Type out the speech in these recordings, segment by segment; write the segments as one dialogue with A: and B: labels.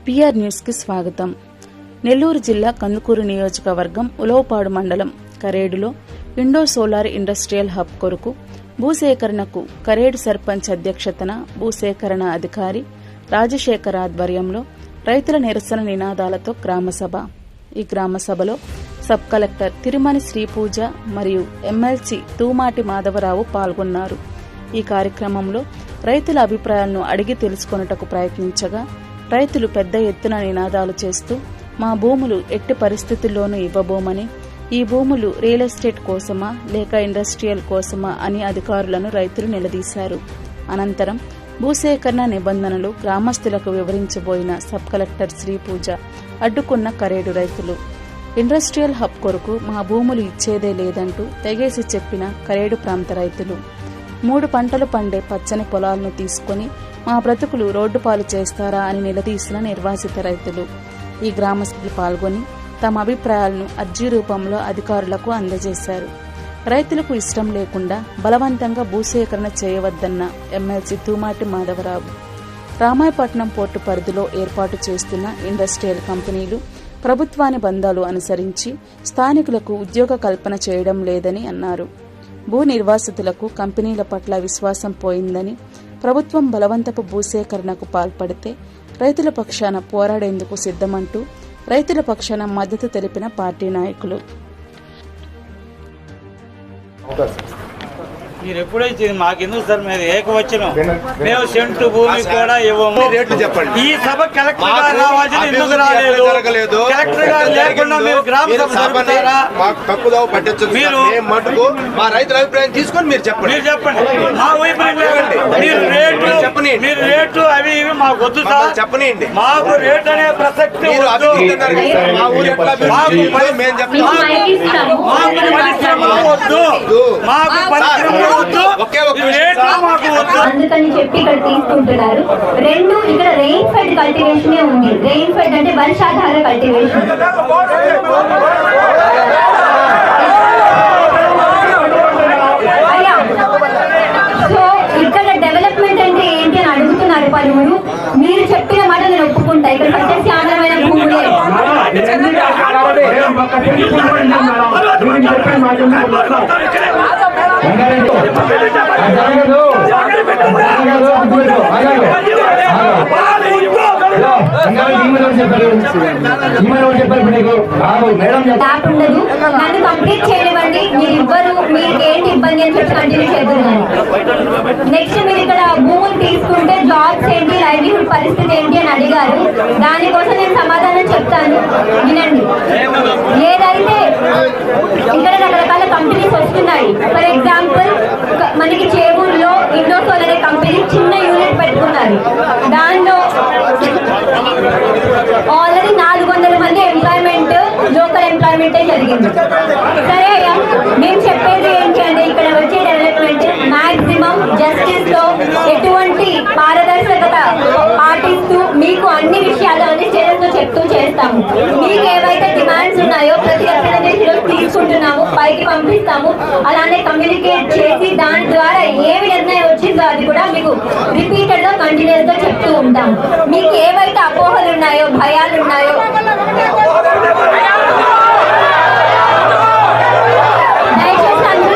A: PR news కి స్వాగతం. నెల్లూరు జిల్లా కందుకూరు నియోజకవర్గం ఉలవపాడు మండలం కరేడులో ఇండో సోలార్ ఇండస్ట్రియల్ హబ్ కొరకు భూసేకరణకు కరేడు సర్పంచ్ అధ్యక్షతన భూసేకరణ అధికారి రాజశేఖర్ ఆధ్వర్యంలో రైతుల నిరసన నినాదాలతో గ్రామసభ. ఈ గ్రామసభలో సబ్ కలెక్టర్ తిరుమణి శ్రీపూజ మరియు ఎమ్మెల్సీ తూమాటి మాధవరావు పాల్గొన్నారు. ఈ కార్యక్రమంలో రైతుల అభిప్రాయాలను అడిగి తెలుసుకొనుటకు ప్రయత్నించగా రైతులు పెద్ద ఎత్తున నినాదాలు చేస్తూ మా భూములు ఎట్టి పరిస్థితుల్లోనూ ఇవ్వబోమని, ఈ భూములు రియల్ ఎస్టేట్ కోసమా లేక ఇండస్ట్రియల్ కోసమా అని అధికారులను రైతులు నిలదీశారు. అనంతరం భూసేకరణ నిబంధనలు గ్రామస్తులకు వివరించబోయిన సబ్ కలెక్టర్ శ్రీపూజ అడ్డుకున్న కరేడు రైతులు. ఇండస్ట్రియల్ హబ్ కొరకు మా భూములు ఇచ్చేదే లేదంటూ తెగేసి చెప్పిన కరేడు ప్రాంత రైతులు 3 పంటలు పండే పచ్చని పొలాలను తీసుకుని మా బ్రతుకులు రోడ్డు పాలు చేస్తారా అని నిలదీసిన నిర్వాసిత రైతులు. ఈ గ్రామస్తులు పాల్గొని తమ అభిప్రాయాలను అర్జీ రూపంలో అధికారులకు అందజేశారు. రైతులకు ఇష్టం లేకుండా బలవంతంగా భూసేకరణ చేయవద్దన్న ఎమ్మెల్సీ తూమాటి మాధవరావు రామాయపట్నం పోర్టు పరిధిలో ఏర్పాటు చేస్తున్న ఇండస్ట్రియల్ కంపెనీలు ప్రభుత్వాన్ని బంధాలు అనుసరించి స్థానికులకు ఉద్యోగ కల్పన చేయడం లేదని అన్నారు. భూ నిర్వాసితులకు కంపెనీల పట్ల విశ్వాసం పోయిందని, ప్రభుత్వం బలవంతపు భూసేకరణకు పాల్పడితే రైతుల పక్షాన పోరాడేందుకు సిద్ధమంటూ రైతుల పక్షాన మద్దతు తెలిపిన పార్టీ నాయకులు.
B: మీరు ఎప్పుడైతే మాకెందుకు సార్ మీరు ఏకవచనం, మేము సెంటు భూమి కూడా ఇవ్వము. ఈ సభ కలెక్టర్ గారు రావాల్సిన ఎందుకు రాలేదు? కలెక్టర్ గారు లేకుండా మీరు గ్రామ సభ మీరు
C: మటుకు మా రైతుల అభిప్రాయం తీసుకొని మీరు చెప్పండి.
B: మీరు చెప్పండి, మా వైపు మీరు రేటు అవి ఇవి మాకు వద్దు సార్, చెప్పండి. మాకు రేట్ అనే ప్రసక్తి వద్దు. మాకు పరిశ్రమలు వద్దు, మాకు పరిశ్రమలు
D: అందుకని చెప్పి ఇక్కడ తీసుకుంటున్నారు. 2 ఇక్కడ రెయిన్ ఫెడ్ కల్టివేషన్ ఉంది. రెయిన్ ఫెడ్ అంటే వర్షాధార కల్టివేషన్. సో ఇక్కడ డెవలప్మెంట్ అంటే ఏంటి అని అడుగుతున్నారు పలువురు. మీరు చెప్పిన మాట నేను ఒప్పుకుంటా. ఇక్కడ సత్యశ్యామలమైన భూములే ఉండదు. నన్ను కంప్లీట్ చేయనివ్వండి. మీరు ఇవ్వరు, మీకు ఏంటి ఇబ్బంది అని చెప్పి కంటిన్యూ చేస్తున్నాను. నెక్స్ట్ మీరు ఇక్కడ భూములు తీసుకుంటే జాబ్స్ ఏంటి, లైవ్లీహుడ్ పరిస్థితి ఏంటి అని అడిగారు. దానికోసం నేను సమాధానం చెప్తాను, వినండి. ఏదైతే ఇక్కడ రకరకాల కంపెనీస్ వస్తున్నాయి. ఫర్ ఎగ్జాంపుల్ మనకి చేవూరులో ఇండోసోల్ అనే కంపెనీ చిన్న యూనిట్ పెట్టుకున్నారు. దానిలో ఆల్రెడీ 400 మంది ఎంప్లాయ్మెంట్, లోకల్ ఎంప్లాయ్మెంటే జరిగింది. సరే అయ్యా, మేము చెప్పేది ఏంటి అంటే ఇక్కడ వచ్చే డెవలప్మెంట్ మాక్సిమం జస్టిస్ లో ఎటువంటి పారదర్శకత పాటిస్తూ మీకు అన్ని విషయాలు అన్ని స్టేజెస్ చెప్తూ చేస్తాము. మీకు ఏవైతే డిమాండ్స్ ఉన్నాయో ప్రతి రిప్రజెంటేటివ్ తీసుకుంటున్నాము, పైకి పంపిస్తాము. అలానే కమ్యూనికేట్ చేసి దాని ద్వారా ఏమి నిర్ణయం వచ్చిందో అది కూడా మీకు రిపీటెడ్ గా కంటిన్యూస్ గా చెప్తూ ఉంటాము. మీకు ఏవైతే అపోహలు ఉన్నాయో, భయాలు ఉన్నాయో దయచేసి అందరూ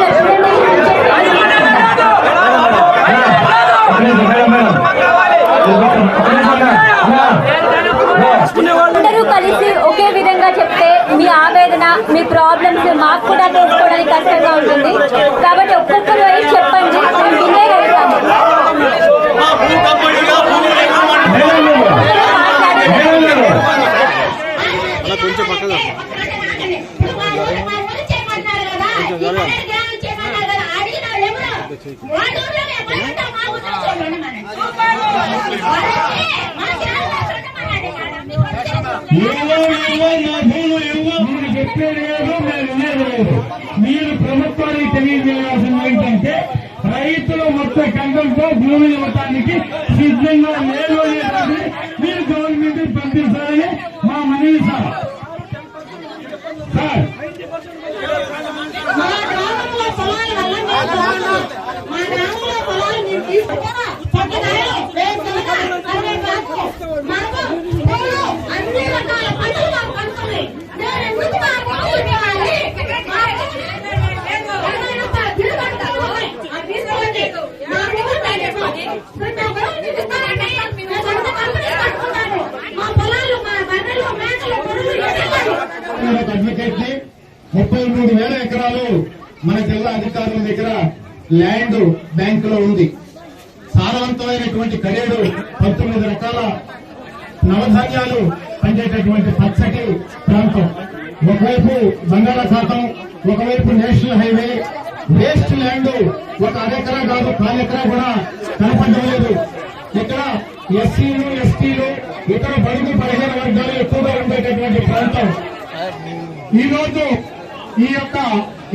D: అందరూ కలిసి ఒకే విధంగా చెప్తే మీ ఆవేదన, మీ ప్రాబ్లమ్స్ మాకు కూడా తెలుసుకోవడానికి కష్టంగా ఉంటుంది. కాబట్టి ఒక్కొక్కరు అయి చెప్పండి, మేము వినే వెళ్తాము.
E: మీరు ప్రభుత్వానికి తెలియజేయాల్సింది ఏంటంటే రైతులు మొత్తం కంటంతో భూమి ఇవ్వటానికి సిద్ధంగా లేదు అనేది మీరు గవర్నమెంట్ పంపిస్తారని మా మనవి సార్.
F: మా
E: 13,000 ఎకరాలు మన జిల్లా అధికారుల దగ్గర ల్యాండ్ బ్యాంక్ లో ఉంది. సారవంతమైనటువంటి కరేడు 19 రకాల నవధాన్యాలు పండేటటువంటి పచ్చటి ప్రాంతం. ఒకవైపు బంగాళాఖాతం, ఒకవైపు నేషనల్ హైవే. వేస్ట్ ల్యాండ్ ఒక అరెకరా కాదు, 4 ఎకరా కూడా కనపడడం లేదు. ఇక్కడ ఎస్సీలు, ఎస్టీలు, ఇతర బడుగు బలహీన వర్గాలు ఎక్కువగా ఉండేటటువంటి ప్రాంతం. ఈ రోజు ఈ యొక్క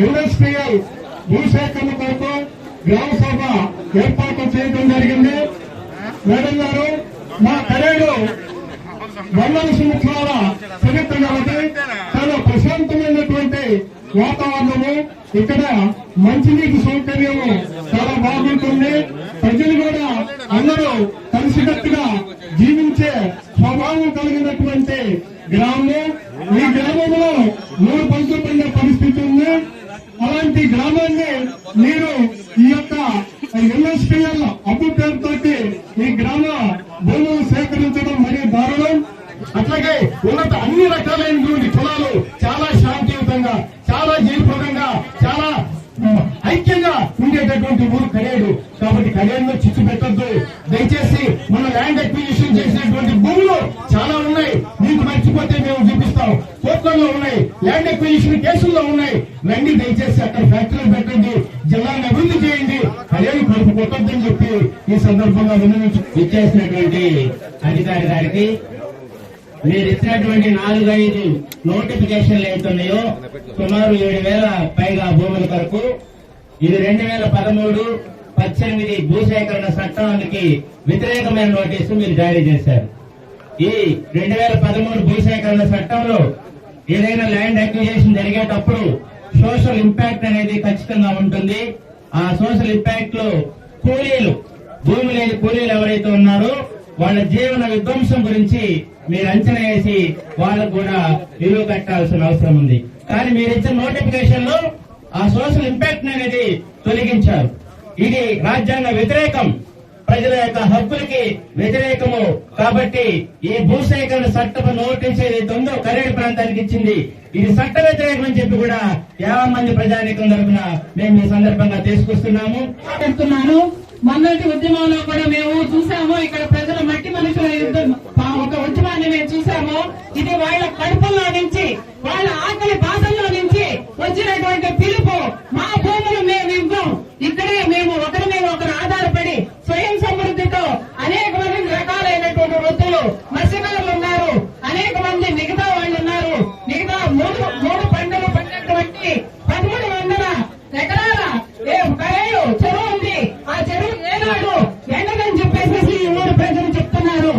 E: ఇండస్ట్రియల్ భూసేకరణ కొరకు గ్రామ సభ ఏర్పాటు చేయడం జరిగింది. మేడం గారు, మా కరేడు వందల సంవత్సరాల చరిత్ర కాబట్టి చాలా ప్రశాంతమైనటువంటి వాతావరణము, ఇక్కడ మంచినీటి సౌకర్యము చాలా బాగుంటుంది. ప్రజలు కూడా అందరూ కలిసికట్టుగా జీవించే స్వభావం కలిగినటువంటి గ్రామం. ఈ గ్రామంలో 3 పంటలు పండే పరిస్థితి ఉంది. అలాంటి గ్రామాన్ని మీరు ఈ యొక్క ఇండస్ట్రియల్ అప్పు పేరుతోటి ఈ గ్రామ భూములు సేకరించడం మరీ దారుణం. అట్లాగే ఉన్నత అన్ని రకాలైనటువంటి కులాలు చాలా శాంతియుతంగా, చాలా జయప్రదంగా, చాలా ఐక్యంగా ఉండేటటువంటి ఊరు కరేడు. కాబట్టి కరేడులో చిచ్చు పెట్టద్దు దయచేసి. మన ల్యాండ్ అక్విజిషన్ చేసినటువంటి భూములు చాలా ఉన్నాయి, మీకు మర్చిపోతే మేము చూపిస్తాం. కోర్టుల్లో ఉన్నాయి, ల్యాండ్ అక్విజిషన్ కేసుల్లో ఉన్నాయి. రండి దయచేసి, అక్కడ ఫ్యాక్టరీలు పెట్టండి, జిల్లాను అభివృద్ధి చేయండి, కరేడు కడుపు కొట్టద్దని చెప్పి ఈ సందర్భంగా
F: ఇచ్చేసినటువంటి అధికారి గారికి మీరు ఇచ్చినటువంటి 4-5 నోటిఫికేషన్లు ఏతున్నాయో సుమారు 7,000 పైగా భూముల కొరకు ఇది 2013-18 భూసేకరణ చట్టానికి వ్యతిరేకమైన నోటీసు మీరు జారీ చేశారు. ఈ 2013 భూసేకరణ చట్టంలో ఏదైనా ల్యాండ్ అక్విజిషన్ జరిగేటప్పుడు సోషల్ ఇంపాక్ట్ అనేది ఖచ్చితంగా ఉంటుంది. ఆ సోషల్ ఇంపాక్ట్ లో కూలీలు, భూమి లేని కూలీలు ఎవరైతే ఉన్నారో వాళ్ళ జీవన విధ్వంసం గురించి మీరు అంచనా వేసి వాళ్ళకు కూడా విలువ కట్టాల్సిన అవసరం ఉంది. కానీ మీరు ఇచ్చిన నోటిఫికేషన్ లో ఆ సోషల్ ఇంపాక్ట్ అనేది తొలగించారు. ఇది రాజ్యాంగ వ్యతిరేకం, ప్రజల యొక్క హక్కులకి వ్యతిరేకము. కాబట్టి ఈ భూసేకరణ చట్టపు నోటీస్ ఏదైతే ఉందో కరేడు ప్రాంతానికి ఇచ్చింది, ఇది చట్ట వ్యతిరేకం అని చెప్పి కూడా 50 మంది ప్రజానీకం తరఫున మేము ఈ సందర్భంగా తీసుకొస్తున్నాము.
G: మొన్నటి ఉద్యమంలో కూడా మేము చూసాము. ఇక్కడ ప్రజల మట్టి మనుషుల యుద్ధం ఒక ఉద్యమాన్ని మేము చూసాము. ఇది వాళ్ళ కడుపుల్లో నుంచి, వాళ్ళ ఆకలి బాధల్లో నుంచి వచ్చినటువంటి పిలుపు. మా భూములు మేము ఇవ్వం, ఇక్కడే మేము ఒకరి మీద ఒకరు ఆధారపడి స్వయం సమృద్ధితో అనేక మంది రకాలైనటువంటి వృత్తులు, మత్స్యకారులు ఉన్నారు, అనేక మంది మిగతా వాళ్ళు ఉన్నారు. మిగతా మూడు పంటలు పండినటువంటి 1300 ఎకరాల కరేడు చెరువు ఉంది. ఆ చెరువు ఏనాడు ఎండదని చెప్పేసి ఈ ఊరు ప్రజలు చెప్తున్నారు.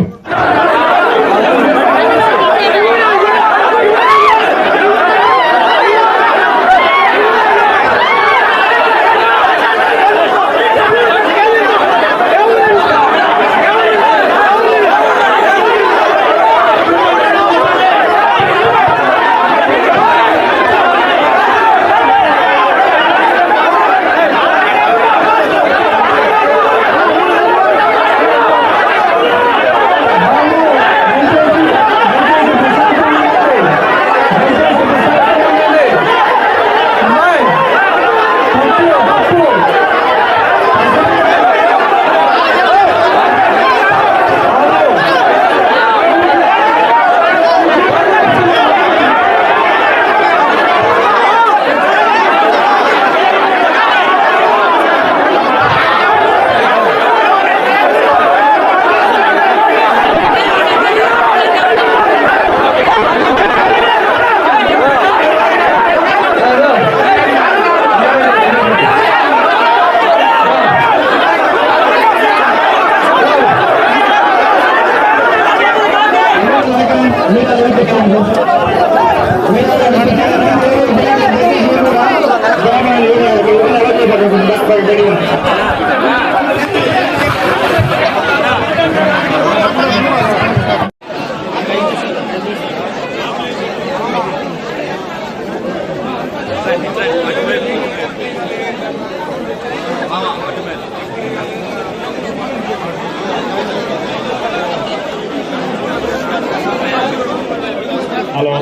E: హలో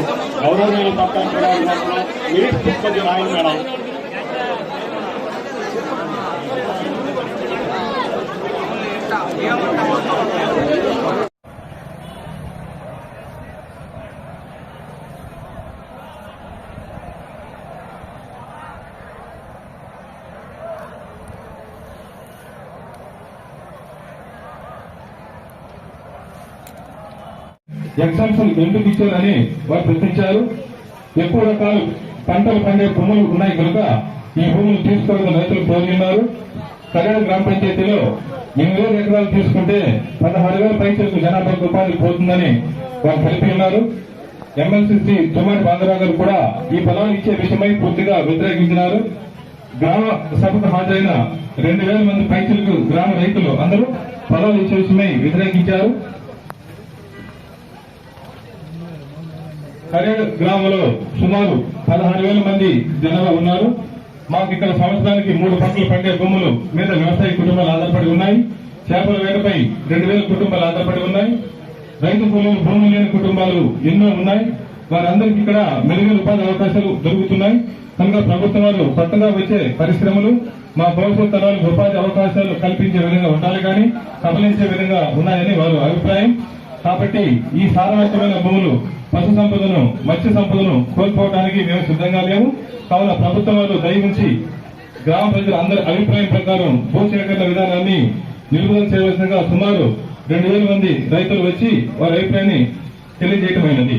E: గౌరవనీయులు పక్కన మినిట్స్ తీసుకొచ్చి రాయండి మేడం.
H: ఎగ్జామ్షన్ ఎందుకు ఇచ్చారని వారు ప్రశ్నించారు. ఎక్కువ రకాల పంటలు పండే భూములు ఉన్నాయి కనుక ఈ భూములు తీసుకోవాలని రైతులు కోరుతున్నారు. కళ్యాణ గ్రామ పంచాయతీలో 8,000 ఎకరాలు తీసుకుంటే 16,000 పైసలకు జనాభాకు ఉపాధి పోతుందని వారు తెలిపి ఉన్నారు. ఎమ్మెల్సీ తుమ్మడి బాంధరావు గారు కూడా ఈ పొలాలు ఇచ్చే విషయమై పూర్తిగా వ్యతిరేకించినారు. గ్రామ సభకు హాజరైన 2,000 మంది పైసలకు గ్రామ రైతులు అందరూ పొలాలు ఇచ్చే విషయమై వ్యతిరేకించారు. కరేడు గ్రామంలో సుమారు 16,000 మంది జనాభా ఉన్నారు. మాకు ఇక్కడ సంవత్సరానికి 3 పంటలు పండే భూములు మీద వ్యవసాయ కుటుంబాలు ఆధారపడి ఉన్నాయి. చేపల వేటపై 2,000 కుటుంబాలు ఆధారపడి ఉన్నాయి. రైతు భూములు లేని కుటుంబాలు ఎన్నో ఉన్నాయి. వారందరికీ ఇక్కడ మెరుగైన ఉపాధి అవకాశాలు దొరుకుతున్నాయి. కనుక ప్రభుత్వం వారు కొత్తగా వచ్చే పరిశ్రమలు మా భవిష్యత్ తరాలకు ఉపాధి అవకాశాలు కల్పించే విధంగా ఉండాలి కానీ కబలించే విధంగా ఉన్నాయని వారు అభిప్రాయం. కాబట్టి ఈ సారవంతమైన భూములు పశు సంపదను మత్స్య సంపదను కోల్పోవడానికి మేము సిద్ధంగా లేము. కావున ప్రభుత్వం వారు దయవుంచి గ్రామ ప్రజల అందరి అభిప్రాయం ప్రకారం భూసేకరణ విధానాన్ని నిలుపుదల చేయవలసిందిగా సుమారు 2,000 మంది రైతులు వచ్చి వారి అభిప్రాయాన్ని తెలియజేయటమైనది.